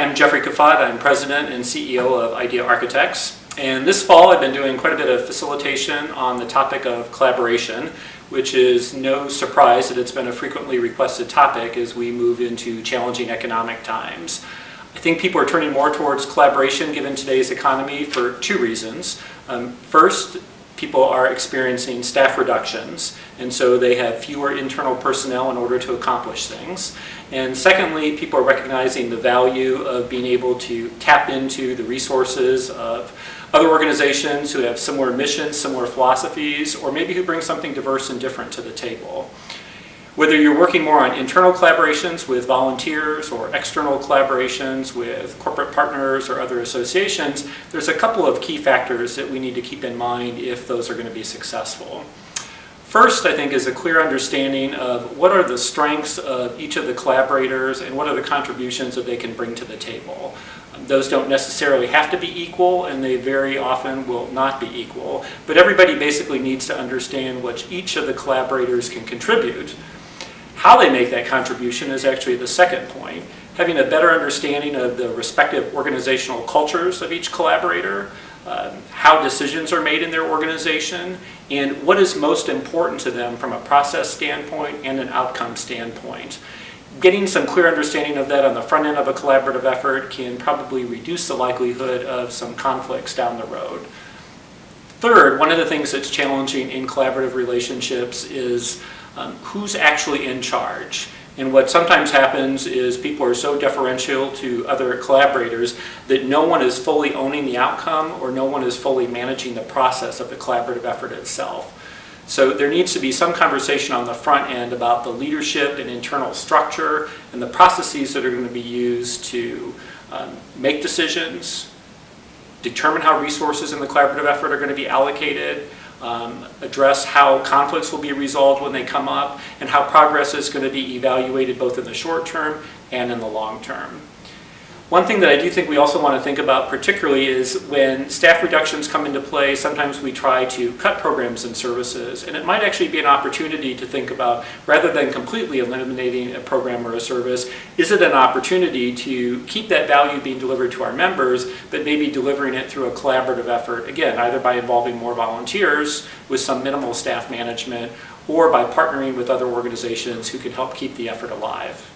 I'm Jeffrey Cufaude. I'm President and CEO of Idea Architects. And this fall I've been doing quite a bit of facilitation on the topic of collaboration, which is no surprise that it's been a frequently requested topic as we move into challenging economic times. I think people are turning more towards collaboration given today's economy for two reasons. First, people are experiencing staff reductions, and so they have fewer internal personnel in order to accomplish things. And secondly, people are recognizing the value of being able to tap into the resources of other organizations who have similar missions, similar philosophies, or maybe who bring something diverse and different to the table. Whether you're working more on internal collaborations with volunteers or external collaborations with corporate partners or other associations, there's a couple of key factors that we need to keep in mind if those are going to be successful. First, I think, is a clear understanding of what are the strengths of each of the collaborators and what are the contributions that they can bring to the table. Those don't necessarily have to be equal, and they very often will not be equal, but everybody basically needs to understand what each of the collaborators can contribute. How they make that contribution is actually the second point. Having a better understanding of the respective organizational cultures of each collaborator, how decisions are made in their organization, and what is most important to them from a process standpoint and an outcome standpoint. Getting some clear understanding of that on the front end of a collaborative effort can probably reduce the likelihood of some conflicts down the road. Third, one of the things that's challenging in collaborative relationships is who's actually in charge. And what sometimes happens is people are so deferential to other collaborators that no one is fully owning the outcome or no one is fully managing the process of the collaborative effort itself. So there needs to be some conversation on the front end about the leadership and internal structure and the processes that are going to be used to make decisions, determine how resources in the collaborative effort are going to be allocated, address how conflicts will be resolved when they come up, and how progress is going to be evaluated both in the short term and in the long term. One thing that I do think we also want to think about particularly is when staff reductions come into play, sometimes we try to cut programs and services, and it might actually be an opportunity to think about, rather than completely eliminating a program or a service, is it an opportunity to keep that value being delivered to our members, but maybe delivering it through a collaborative effort, again, either by involving more volunteers with some minimal staff management, or by partnering with other organizations who can help keep the effort alive.